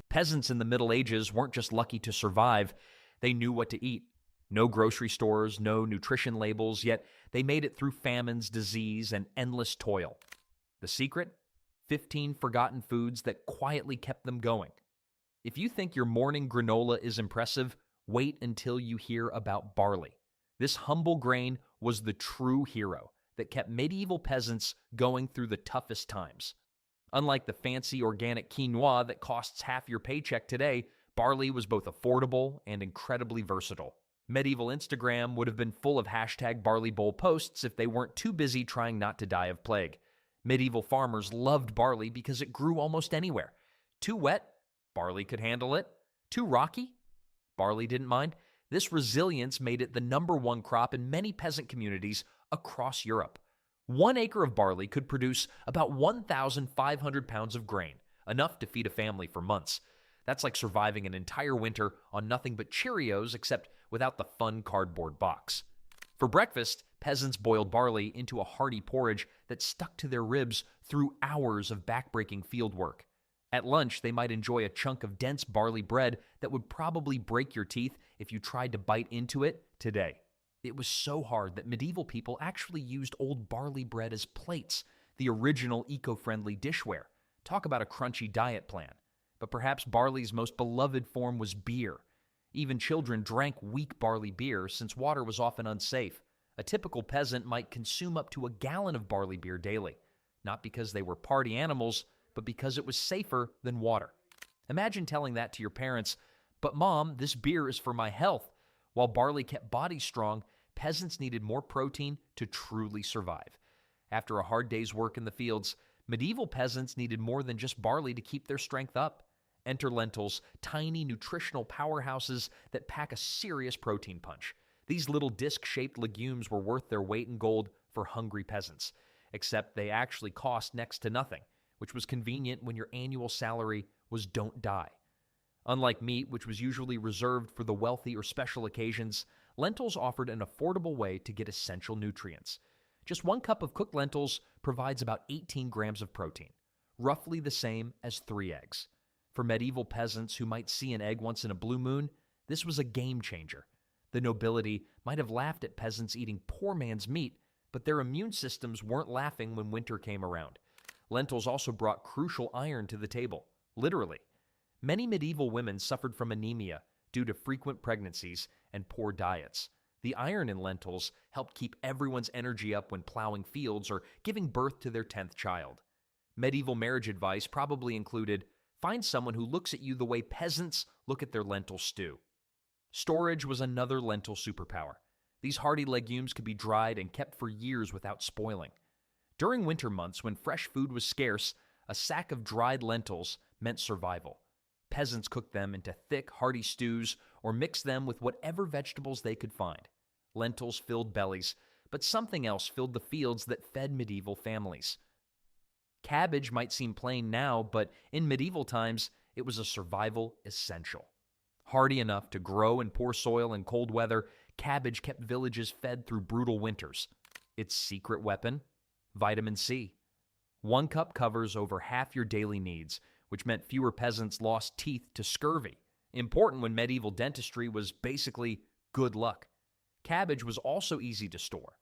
Peasants in the Middle Ages weren't just lucky to survive, they knew what to eat. No grocery stores, no nutrition labels, yet they made it through famines, disease, and endless toil. The secret? 15 forgotten foods that quietly kept them going. If you think your morning granola is impressive, wait until you hear about barley. This humble grain was the true hero that kept medieval peasants going through the toughest times. Unlike the fancy organic quinoa that costs half your paycheck today, barley was both affordable and incredibly versatile. Medieval Instagram would have been full of #BarleyBowl posts if they weren't too busy trying not to die of plague. Medieval farmers loved barley because it grew almost anywhere. Too wet? Barley could handle it. Too rocky? Barley didn't mind. This resilience made it the #1 crop in many peasant communities across Europe. 1 acre of barley could produce about 1,500 pounds of grain, enough to feed a family for months. That's like surviving an entire winter on nothing but Cheerios, except without the fun cardboard box. For breakfast, peasants boiled barley into a hearty porridge that stuck to their ribs through hours of backbreaking field work. At lunch, they might enjoy a chunk of dense barley bread that would probably break your teeth if you tried to bite into it today. It was so hard that medieval people actually used old barley bread as plates, the original eco-friendly dishware. Talk about a crunchy diet plan. But perhaps barley's most beloved form was beer. Even children drank weak barley beer since water was often unsafe. A typical peasant might consume up to a gallon of barley beer daily, not because they were party animals, but because it was safer than water. Imagine telling that to your parents, "But Mom, this beer is for my health." While barley kept bodies strong, peasants needed more protein to truly survive. After a hard day's work in the fields, medieval peasants needed more than just barley to keep their strength up. Enter lentils, tiny nutritional powerhouses that pack a serious protein punch. These little disc-shaped legumes were worth their weight in gold for hungry peasants, except they actually cost next to nothing, which was convenient when your annual salary was don't die. Unlike meat, which was usually reserved for the wealthy or special occasions, lentils offered an affordable way to get essential nutrients. Just 1 cup of cooked lentils provides about 18 grams of protein, roughly the same as 3 eggs. For medieval peasants who might see an egg once in a blue moon, this was a game changer. The nobility might have laughed at peasants eating poor man's meat, but their immune systems weren't laughing when winter came around. Lentils also brought crucial iron to the table, literally. Many medieval women suffered from anemia due to frequent pregnancies and poor diets. The iron in lentils helped keep everyone's energy up when plowing fields or giving birth to their 10th child. Medieval marriage advice probably included, find someone who looks at you the way peasants look at their lentil stew. Storage was another lentil superpower. These hardy legumes could be dried and kept for years without spoiling. During winter months, when fresh food was scarce, a sack of dried lentils meant survival. Peasants cooked them into thick, hearty stews or mixed them with whatever vegetables they could find. Lentils filled bellies, but something else filled the fields that fed medieval families. Cabbage might seem plain now, but in medieval times, it was a survival essential. Hardy enough to grow in poor soil and cold weather, cabbage kept villages fed through brutal winters. Its secret weapon? Vitamin C. 1 cup covers over half your daily needs, which meant fewer peasants lost teeth to scurvy. Important when medieval dentistry was basically good luck. Cabbage was also easy to store.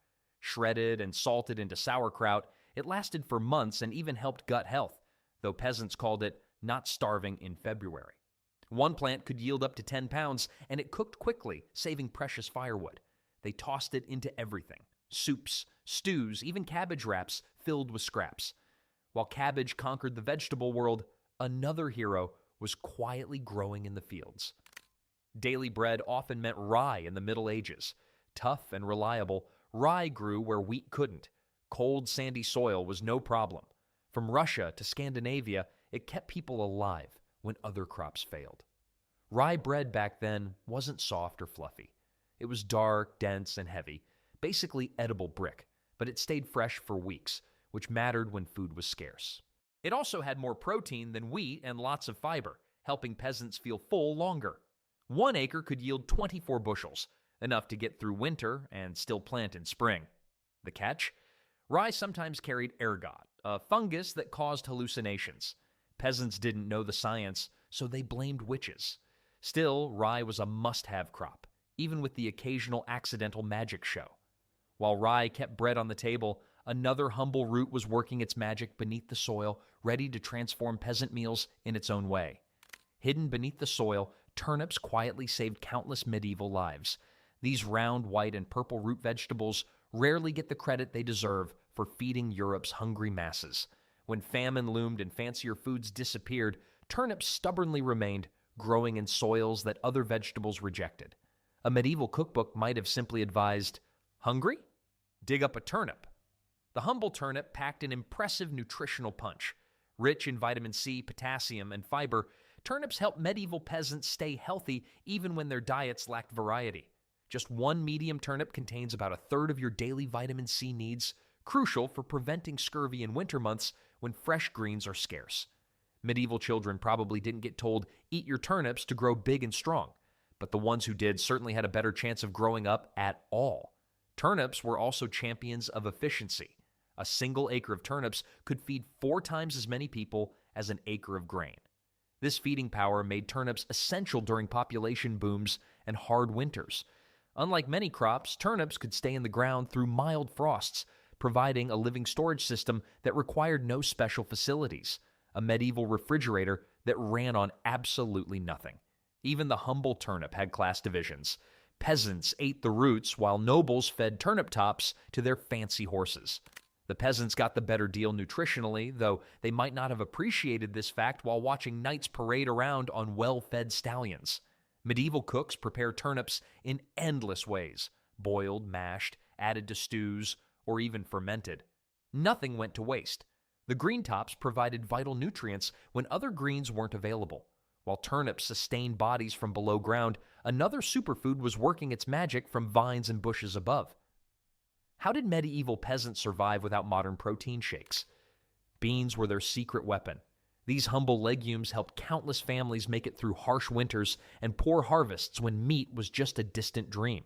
Shredded and salted into sauerkraut, it lasted for months and even helped gut health, though peasants called it not starving in February. 1 plant could yield up to 10 pounds, and it cooked quickly, saving precious firewood. They tossed it into everything: soups, stews, even cabbage wraps filled with scraps. While cabbage conquered the vegetable world, another hero was quietly growing in the fields. Daily bread often meant rye in the Middle Ages. Tough and reliable, rye grew where wheat couldn't. Cold, sandy soil was no problem. From Russia to Scandinavia, it kept people alive when other crops failed. Rye bread back then wasn't soft or fluffy. It was dark, dense, and heavy, basically edible brick, but it stayed fresh for weeks, which mattered when food was scarce. It also had more protein than wheat and lots of fiber, helping peasants feel full longer. 1 acre could yield 24 bushels, enough to get through winter and still plant in spring. The catch? Rye sometimes carried ergot, a fungus that caused hallucinations. Peasants didn't know the science, so they blamed witches. Still, rye was a must-have crop, even with the occasional accidental magic show. While rye kept bread on the table, another humble root was working its magic beneath the soil, ready to transform peasant meals in its own way. Hidden beneath the soil, turnips quietly saved countless medieval lives. These round, white, and purple root vegetables rarely get the credit they deserve for feeding Europe's hungry masses. When famine loomed and fancier foods disappeared, turnips stubbornly remained, growing in soils that other vegetables rejected. A medieval cookbook might have simply advised, "Hungry? Dig up a turnip." The humble turnip packed an impressive nutritional punch. Rich in vitamin C, potassium, and fiber, turnips helped medieval peasants stay healthy even when their diets lacked variety. Just one medium turnip contains about a third of your daily vitamin C needs, crucial for preventing scurvy in winter months when fresh greens are scarce. Medieval children probably didn't get told, "Eat your turnips to grow big and strong," but the ones who did certainly had a better chance of growing up at all. Turnips were also champions of efficiency. A single acre of turnips could feed 4 times as many people as an acre of grain. This feeding power made turnips essential during population booms and hard winters. Unlike many crops, turnips could stay in the ground through mild frosts, providing a living storage system that required no special facilities, a medieval refrigerator that ran on absolutely nothing. Even the humble turnip had class divisions. Peasants ate the roots while nobles fed turnip tops to their fancy horses. The peasants got the better deal nutritionally, though they might not have appreciated this fact while watching knights parade around on well-fed stallions. Medieval cooks prepared turnips in endless ways: boiled, mashed, added to stews, or even fermented. Nothing went to waste. The green tops provided vital nutrients when other greens weren't available. While turnips sustained bodies from below ground, another superfood was working its magic from vines and bushes above. How did medieval peasants survive without modern protein shakes? Beans were their secret weapon. These humble legumes helped countless families make it through harsh winters and poor harvests when meat was just a distant dream.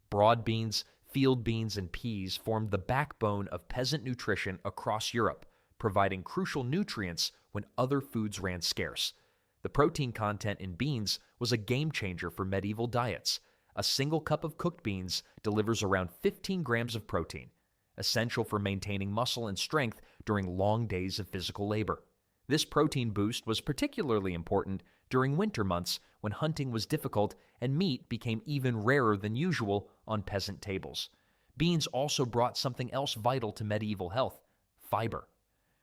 Broad beans, field beans, and peas formed the backbone of peasant nutrition across Europe, providing crucial nutrients when other foods ran scarce. The protein content in beans was a game changer for medieval diets. A single cup of cooked beans delivers around 15 grams of protein, essential for maintaining muscle and strength during long days of physical labor. This protein boost was particularly important during winter months when hunting was difficult and meat became even rarer than usual on peasant tables. Beans also brought something else vital to medieval health: fiber.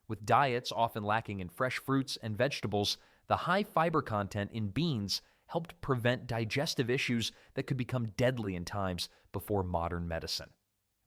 With diets often lacking in fresh fruits and vegetables, the high fiber content in beans helped prevent digestive issues that could become deadly in times before modern medicine.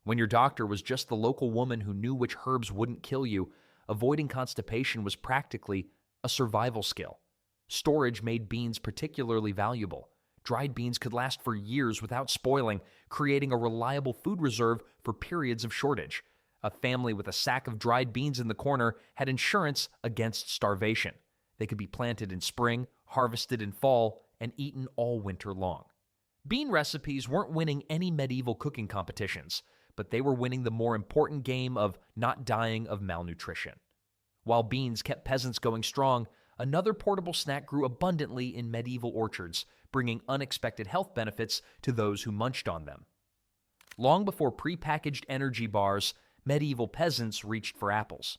When your doctor was just the local woman who knew which herbs wouldn't kill you, avoiding constipation was practically a survival skill. Storage made beans particularly valuable. Dried beans could last for years without spoiling, creating a reliable food reserve for periods of shortage. A family with a sack of dried beans in the corner had insurance against starvation. They could be planted in spring, harvested in fall, and eaten all winter long. Bean recipes weren't winning any medieval cooking competitions, but they were winning the more important game of not dying of malnutrition. While beans kept peasants going strong, another portable snack grew abundantly in medieval orchards, bringing unexpected health benefits to those who munched on them. Long before prepackaged energy bars, medieval peasants reached for apples.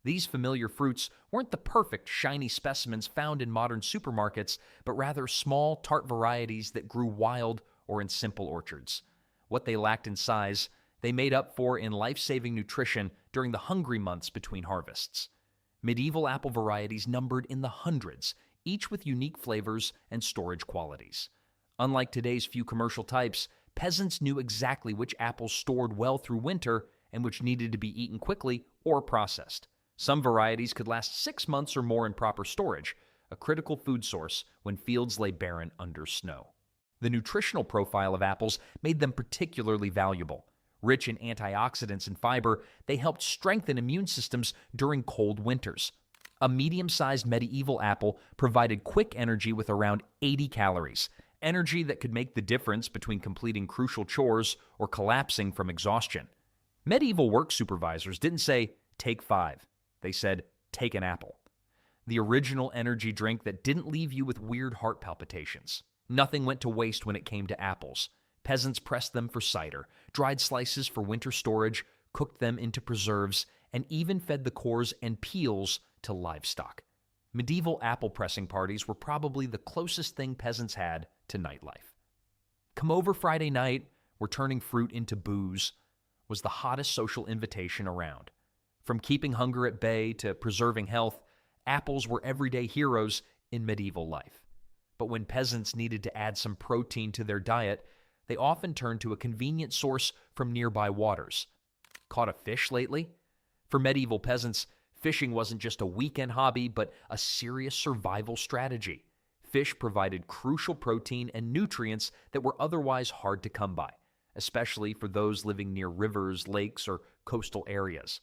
These familiar fruits weren't the perfect, shiny specimens found in modern supermarkets, but rather small, tart varieties that grew wild or in simple orchards. What they lacked in size, they made up for in life-saving nutrition during the hungry months between harvests. Medieval apple varieties numbered in the hundreds, each with unique flavors and storage qualities. Unlike today's few commercial types, peasants knew exactly which apples stored well through winter and which needed to be eaten quickly or processed. Some varieties could last 6 months or more in proper storage, a critical food source when fields lay barren under snow. The nutritional profile of apples made them particularly valuable. Rich in antioxidants and fiber, they helped strengthen immune systems during cold winters. A medium-sized medieval apple provided quick energy with around 80 calories, energy that could make the difference between completing crucial chores or collapsing from exhaustion. Medieval work supervisors didn't say, "Take 5." They said, "Take an apple." the original energy drink that didn't leave you with weird heart palpitations. Nothing went to waste when it came to apples. Peasants pressed them for cider, dried slices for winter storage, cooked them into preserves, and even fed the cores and peels to livestock. Medieval apple pressing parties were probably the closest thing peasants had to nightlife. Come over Friday night, we're turning fruit into booze, was the hottest social invitation around. From keeping hunger at bay to preserving health, apples were everyday heroes in medieval life. But when peasants needed to add some protein to their diet, they often turned to a convenient source from nearby waters. Caught a fish lately? For medieval peasants, fishing wasn't just a weekend hobby, but a serious survival strategy. Fish provided crucial protein and nutrients that were otherwise hard to come by, especially for those living near rivers, lakes, or coastal areas.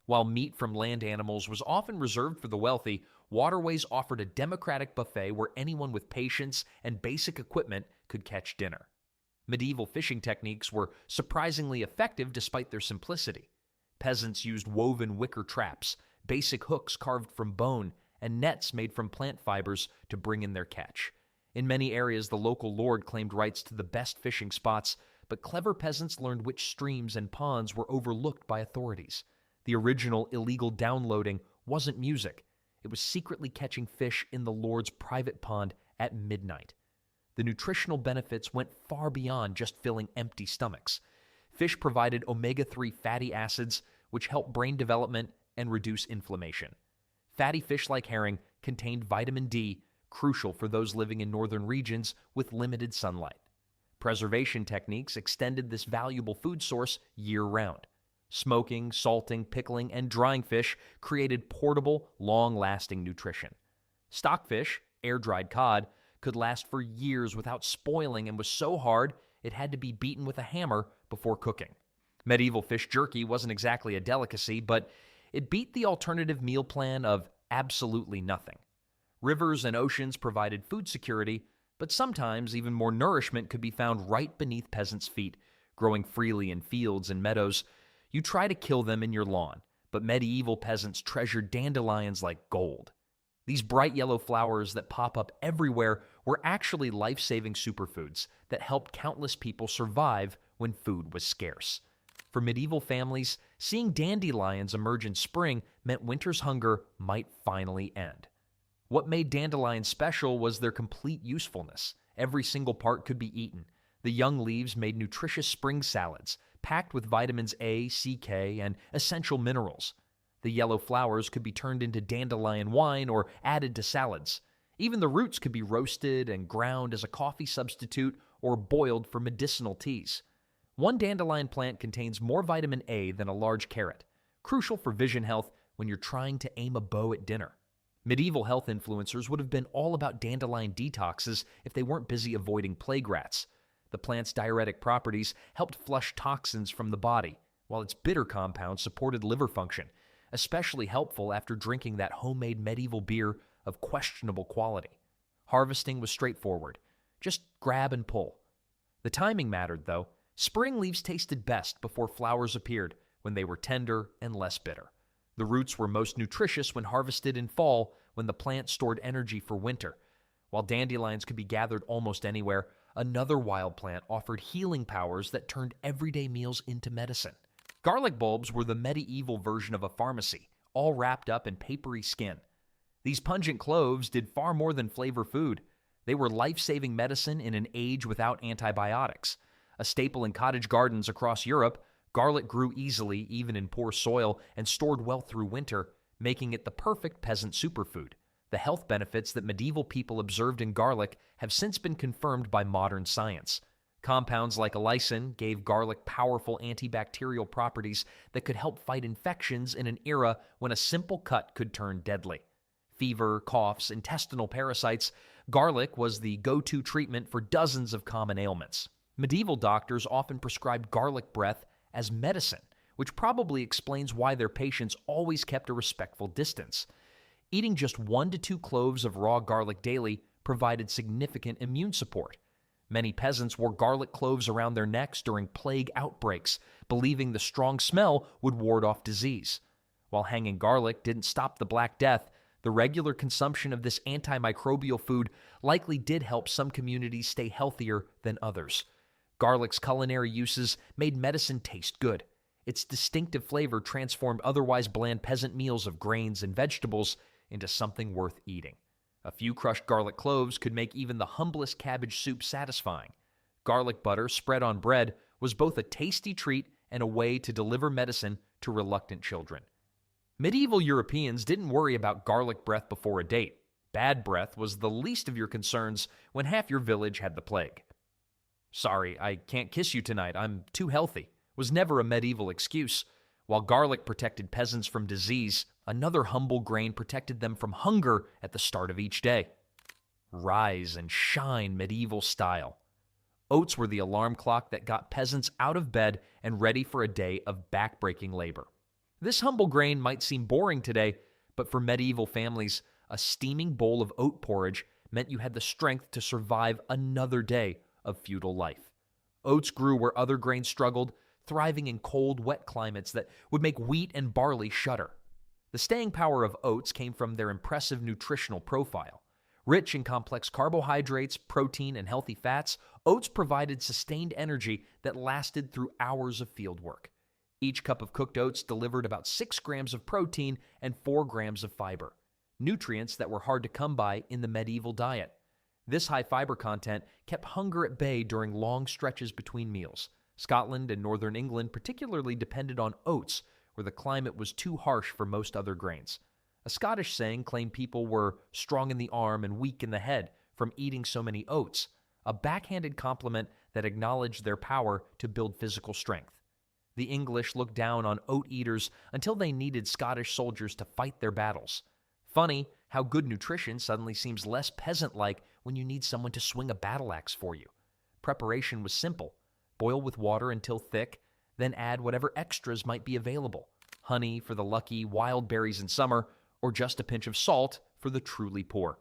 While meat from land animals was often reserved for the wealthy, waterways offered a democratic buffet where anyone with patience and basic equipment could catch dinner. Medieval fishing techniques were surprisingly effective despite their simplicity. Peasants used woven wicker traps, basic hooks carved from bone, and nets made from plant fibers to bring in their catch. In many areas, the local lord claimed rights to the best fishing spots, but clever peasants learned which streams and ponds were overlooked by authorities. The original illegal downloading wasn't music. It was secretly catching fish in the lord's private pond at midnight. The nutritional benefits went far beyond just filling empty stomachs. Fish provided omega-3 fatty acids, which help brain development and reduce inflammation. Fatty fish like herring contained vitamin D, crucial for those living in northern regions with limited sunlight. Preservation techniques extended this valuable food source year-round. Smoking, salting, pickling, and drying fish created portable, long-lasting nutrition. Stockfish, air-dried cod, could last for years without spoiling and was so hard it had to be beaten with a hammer before cooking. Medieval fish jerky wasn't exactly a delicacy, but it beat the alternative meal plan of absolutely nothing. Rivers and oceans provided food security, but sometimes even more nourishment could be found right beneath peasants' feet, growing freely in fields and meadows. You try to kill them in your lawn, but medieval peasants treasured dandelions like gold. These bright yellow flowers that pop up everywhere were actually life-saving superfoods that helped countless people survive when food was scarce. For medieval families, seeing dandelions emerge in spring meant winter's hunger might finally end. What made dandelions special was their complete usefulness. Every single part could be eaten. The young leaves made nutritious spring salads, packed with vitamins A, C, K, and essential minerals. The yellow flowers could be turned into dandelion wine or added to salads. Even the roots could be roasted and ground as a coffee substitute or boiled for medicinal teas. One dandelion plant contains more vitamin A than a large carrot, crucial for vision health when you're trying to aim a bow at dinner. Medieval health influencers would have been all about dandelion detoxes if they weren't busy avoiding plague rats. The plant's diuretic properties helped flush toxins from the body, while its bitter compounds supported liver function, especially helpful after drinking that homemade medieval beer of questionable quality. Harvesting was straightforward. Just grab and pull. The timing mattered, though. Spring leaves tasted best before flowers appeared, when they were tender and less bitter. The roots were most nutritious when harvested in fall, when the plant stored energy for winter. While dandelions could be gathered almost anywhere, another wild plant offered healing powers that turned everyday meals into medicine. Garlic bulbs were the medieval version of a pharmacy, all wrapped up in papery skin. These pungent cloves did far more than flavor food. They were life-saving medicine in an age without antibiotics. A staple in cottage gardens across Europe, garlic grew easily, even in poor soil, and stored well through winter, making it the perfect peasant superfood. The health benefits that medieval people observed in garlic have since been confirmed by modern science. Compounds like allicin gave garlic powerful antibacterial properties that could help fight infections in an era when a simple cut could turn deadly. Fever, coughs, intestinal parasites, garlic was the go-to treatment for dozens of common ailments. Medieval doctors often prescribed garlic breath as medicine, which probably explains why their patients always kept a respectful distance. Eating just 1 to 2 cloves of raw garlic daily provided significant immune support. Many peasants wore garlic cloves around their necks during plague outbreaks, believing the strong smell would ward off disease. While hanging garlic didn't stop the Black Death, The regular consumption of this antimicrobial food likely did help some communities stay healthier than others. Garlic's culinary uses made medicine taste good. Its distinctive flavor transformed otherwise bland peasant meals of grains and vegetables into something worth eating. A few crushed garlic cloves could make even the humblest cabbage soup satisfying. Garlic butter spread on bread was both a tasty treat and a way to deliver medicine to reluctant children. Medieval Europeans didn't worry about garlic breath before a date. Bad breath was the least of your concerns when half your village had the plague. "Sorry, I can't kiss you tonight. I'm too healthy," was never a medieval excuse. While garlic protected peasants from disease, another humble grain protected them from hunger at the start of each day. Rise and shine medieval style. Oats were the alarm clock that got peasants out of bed and ready for a day of backbreaking labor. This humble grain might seem boring today, but for medieval families, a steaming bowl of oat porridge meant you had the strength to survive another day of feudal life. Oats grew where other grains struggled, thriving in cold, wet climates that would make wheat and barley shudder. The staying power of oats came from their impressive nutritional profile. Rich in complex carbohydrates, protein, and healthy fats, oats provided sustained energy that lasted through hours of field work. Each cup of cooked oats delivered about 6 grams of protein and 4 grams of fiber, nutrients that were hard to come by in the medieval diet. This high fiber content kept hunger at bay during long stretches between meals. Scotland and northern England particularly depended on oats, where the climate was too harsh for most other grains. A Scottish saying claimed people were strong in the arm and weak in the head from eating so many oats, a backhanded compliment that acknowledged their power to build physical strength. The English looked down on oat eaters until they needed Scottish soldiers to fight their battles. Funny how good nutrition suddenly seems less peasant-like when you need someone to swing a battle axe for you. Preparation was simple. Boil with water until thick, then add whatever extras might be available. Honey for the lucky, wild berries in summer, or just a pinch of salt for the truly poor.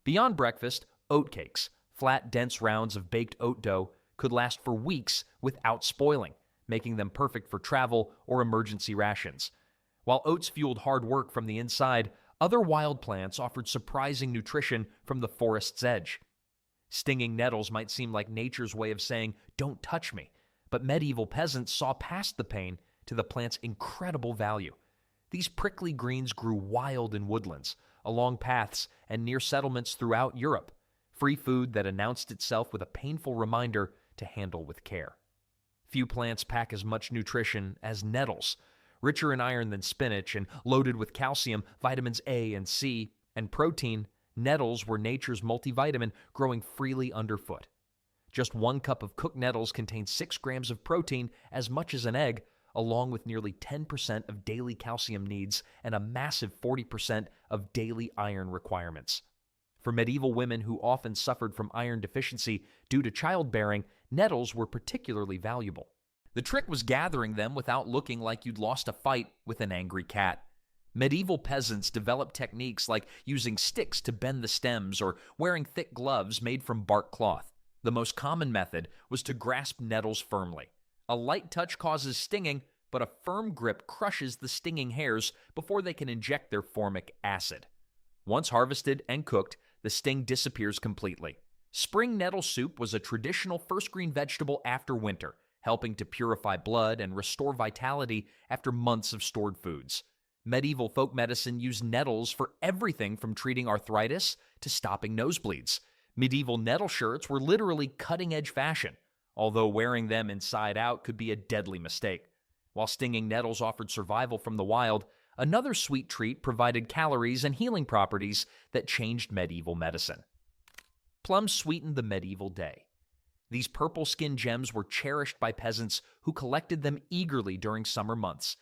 Beyond breakfast, oat cakes, flat, dense rounds of baked oat dough, could last for weeks without spoiling, making them perfect for travel or emergency rations. While oats fueled hard work from the inside, other wild plants offered surprising nutrition from the forest's edge. Stinging nettles might seem like nature's way of saying, "Don't touch me," but medieval peasants saw past the pain to the plant's incredible value. These prickly greens grew wild in woodlands, along paths, and near settlements throughout Europe, free food that announced itself with a painful reminder to handle with care. Few plants pack as much nutrition as nettles. Richer in iron than spinach and loaded with calcium, vitamins A and C, and protein, nettles were nature's multivitamin growing freely underfoot. Just 1 cup of cooked nettles contained 6 grams of protein, as much as an egg, along with nearly 10% of daily calcium needs and a massive 40% of daily iron requirements. For medieval women who often suffered from iron deficiency due to childbearing, nettles were particularly valuable. The trick was gathering them without looking like you'd lost a fight with an angry cat. Medieval peasants developed techniques like using sticks to bend the stems or wearing thick gloves made from bark cloth. The most common method was to grasp nettles firmly. A light touch causes stinging, but a firm grip crushes the stinging hairs before they can inject their formic acid. Once harvested and cooked, the sting disappears completely. Spring nettle soup was a traditional first green vegetable after winter, helping to purify blood and restore vitality after months of stored foods. Medieval folk medicine used nettles for everything from treating arthritis to stopping nosebleeds. Medieval nettle shirts were literally cutting-edge fashion, although wearing them inside out could be a deadly mistake. While stinging nettles offered survival from the wild, another sweet treat provided calories and healing properties that changed medieval medicine. Plums sweetened the medieval day. These purple-skinned gems were cherished by peasants who collected them eagerly during summer months.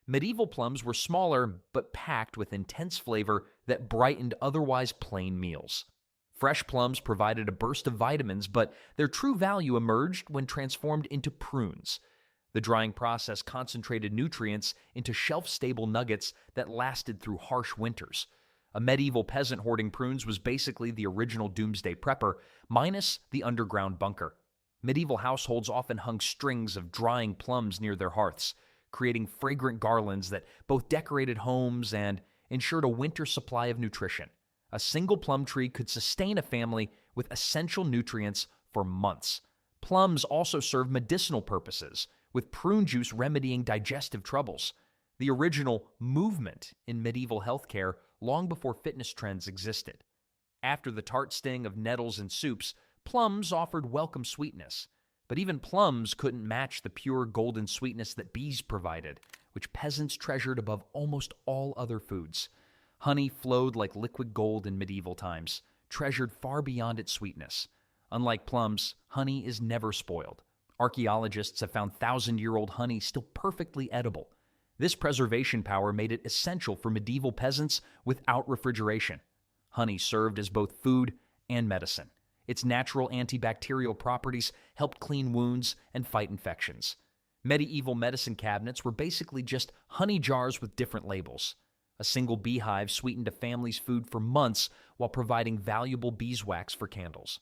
Medieval plums were smaller, but packed with intense flavor that brightened otherwise plain meals. Fresh plums provided a burst of vitamins, but their true value emerged when transformed into prunes. The drying process concentrated nutrients into shelf-stable nuggets that lasted through harsh winters. A medieval peasant hoarding prunes was basically the original doomsday prepper, minus the underground bunker. Medieval households often hung strings of drying plums near their hearths, creating fragrant garlands that both decorated homes and ensured a winter supply of nutrition. A single plum tree could sustain a family with essential nutrients for months. Plums also serve medicinal purposes, with prune juice remedying digestive troubles. The original movement in medieval healthcare long before fitness trends existed. After the tart sting of nettles and soups, plums offered welcome sweetness. But even plums couldn't match the pure golden sweetness that bees provided, which peasants treasured above almost all other foods. Honey flowed like liquid gold in medieval times, treasured far beyond its sweetness. Unlike plums, honey is never spoiled. Archaeologists have found thousand-year-old honey still perfectly edible. This preservation power made it essential for medieval peasants without refrigeration. Honey served as both food and medicine. Its natural antibacterial properties helped clean wounds and fight infections. Medieval medicine cabinets were basically just honey jars with different labels. A single beehive sweetened a family's food for months while providing valuable beeswax for candles.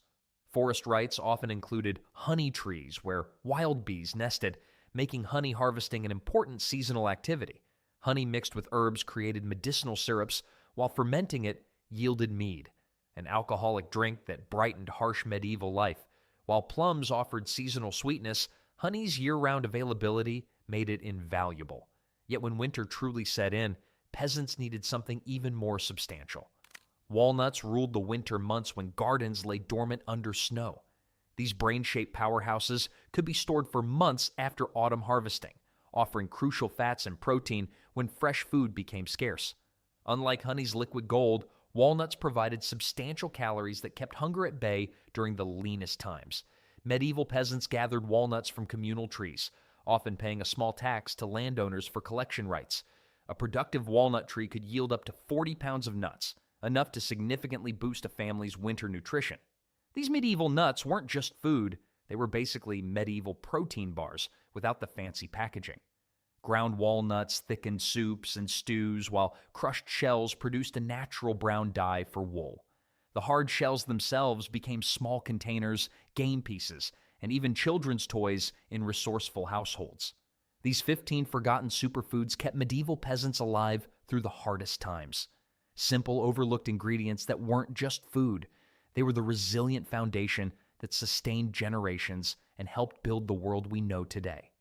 Forest rites often included honey trees where wild bees nested, making honey harvesting an important seasonal activity. Honey mixed with herbs created medicinal syrups, while fermenting it yielded mead, an alcoholic drink that brightened harsh medieval life. While plums offered seasonal sweetness, honey's year-round availability made it invaluable. Yet when winter truly set in, peasants needed something even more substantial. Walnuts ruled the winter months when gardens lay dormant under snow. These brain-shaped powerhouses could be stored for months after autumn harvesting, offering crucial fats and protein when fresh food became scarce. Unlike honey's liquid gold, walnuts provided substantial calories that kept hunger at bay during the leanest times. Medieval peasants gathered walnuts from communal trees, often paying a small tax to landowners for collection rights. A productive walnut tree could yield up to 40 pounds of nuts, enough to significantly boost a family's winter nutrition. These medieval nuts weren't just food, they were basically medieval protein bars without the fancy packaging. Ground walnuts thickened soups and stews, while crushed shells produced a natural brown dye for wool. The hard shells themselves became small containers, game pieces, and even children's toys in resourceful households. These 15 forgotten superfoods kept medieval peasants alive through the hardest times. Simple, overlooked ingredients that weren't just food. They were the resilient foundation that sustained generations and helped build the world we know today.